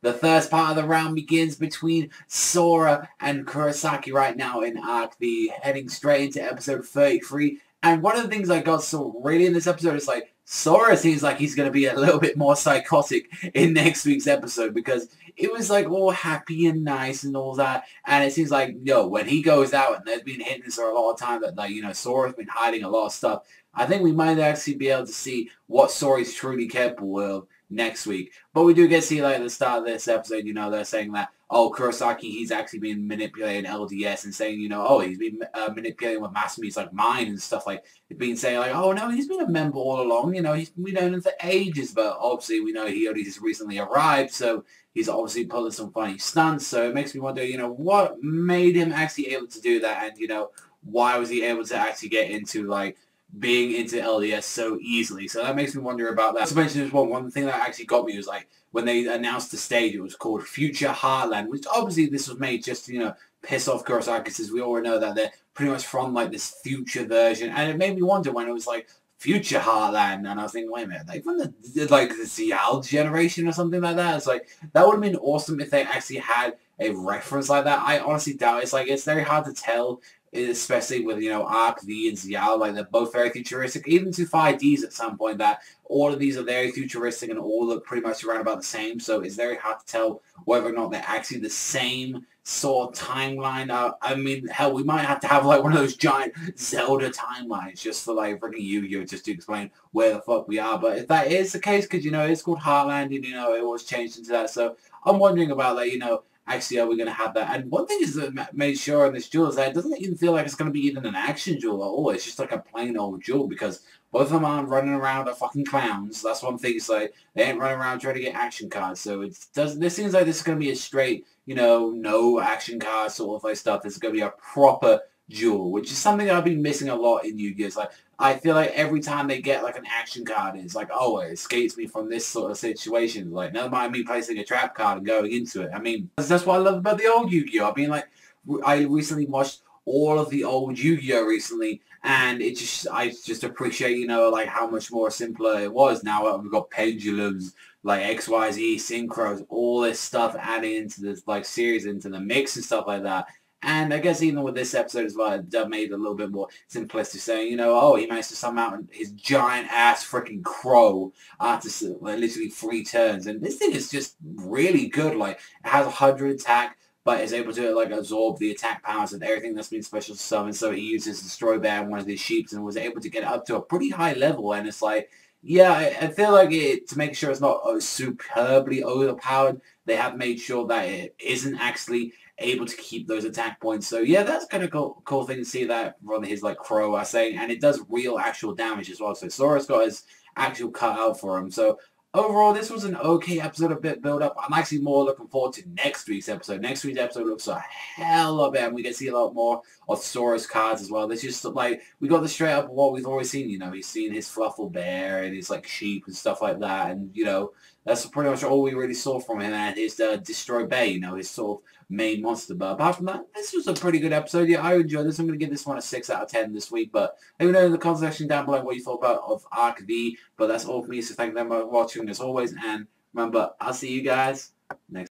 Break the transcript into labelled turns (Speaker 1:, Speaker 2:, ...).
Speaker 1: The first part of the round begins between Sora and Kurosaki right now in Arc V, heading straight into episode 33. And one of the things I got so really in this episode is like, Sora seems like he's going to be a little bit more psychotic in next week's episode, because it was like all happy and nice and all that. And it seems like, when he goes out, and there's been hints for a lot of time that, like, Sora's been hiding a lot of stuff. I think we might actually be able to see what Sora's truly capable of next week. But we do get to see, like, at the start of this episode, they're saying that, Kurosaki, he's actually been manipulating LDS and saying, he's been manipulating with Masamu's, like, mind and stuff. Like, he's been saying, like, oh, no, he's been a member all along. He's been known him for ages, but obviously we know he only just recently arrived, so he's obviously pulling some funny stunts. So it makes me wonder, what made him actually able to do that, and, why was he able to actually get into, like, being into LDS so easily. So that makes me wonder about that. To mention as well, one thing that actually got me was like when they announced the stage, it was called Future Heartland, which obviously this was made just to, piss off Kurosaki, because we all know that they're pretty much from like this future version. And it made me wonder when it was like Future Heartland, and I was thinking, wait a minute, like from the Zial generation or something like that. It's like, that would have been awesome if they actually had a reference like that. I honestly doubt it. It's very hard to tell, especially with, Arc V and Zial, like they're both very futuristic, even to 5Ds at some point, that all of these are very futuristic and all look pretty much around about the same, so it's very hard to tell whether or not they're actually the same sort of timeline. I mean, hell, we might have to have like one of those giant Zelda timelines just for like freaking Yu-Gi-Oh! Just to explain where the fuck we are. But if that is the case, because, it's called Heartland, and, it was changed into that, so I'm wondering about that, actually, are we going to have that? And one thing is that made sure in this duel is that it doesn't even feel like it's going to be even an action duel at all. It's just like a plain old duel, because both of them aren't running around like fucking clowns. That's one thing. It's like, they ain't running around trying to get action cards. So this seems like this is going to be a straight, no action card sort of like stuff. This is going to be a proper duel, which is something that I've been missing a lot in Yu-Gi-Oh! It's like, I feel like every time they get like an action card, it's like, oh, it escapes me from this sort of situation. Like, never mind me placing a trap card and going into it. I mean, that's what I love about the old Yu-Gi-Oh! I mean, like, I recently watched all of the old Yu-Gi-Oh! Recently, and I just appreciate, like how much more simpler it was. Now we've got pendulums, like XYZ synchros, all this stuff adding into this like series, into the mix and stuff like that. And I guess even with this episode as well, it made it a little bit more simplistic, saying, he managed to summon out his giant ass freaking crow after like, literally 3 turns. And this thing is just really good. Like, it has 100 attack, but is able to like absorb the attack powers of everything that's been special summoned. So he uses Destroy Bear in one of his sheeps and was able to get it up to a pretty high level. And it's like, yeah, I feel like to make sure it's not superbly overpowered, they have made sure that it isn't actually able to keep those attack points. So yeah, that's kind of cool thing to see that from his like crow, I say, and it does real actual damage as well. So Sora's got his actual cut out for him. So overall, this was an okay episode, a bit build up. I'm actually more looking forward to next week's episode. Next week's episode looks a hell of it, and we get to see a lot more of Sora's cards as well. There's just like, we got the straight up what we've always seen. He's seen his Fluffle Bear and his like sheep and stuff like that, and that's pretty much all we really saw from him, and his Destroy Bay, his sort of main monster. But apart from that, this was a pretty good episode. Yeah, I enjoyed this. I'm going to give this one a 6 out of 10 this week. But let me know in the comment section down below what you thought of Arc V. But that's all for me. So thank you very much for watching as always. And remember, I'll see you guys next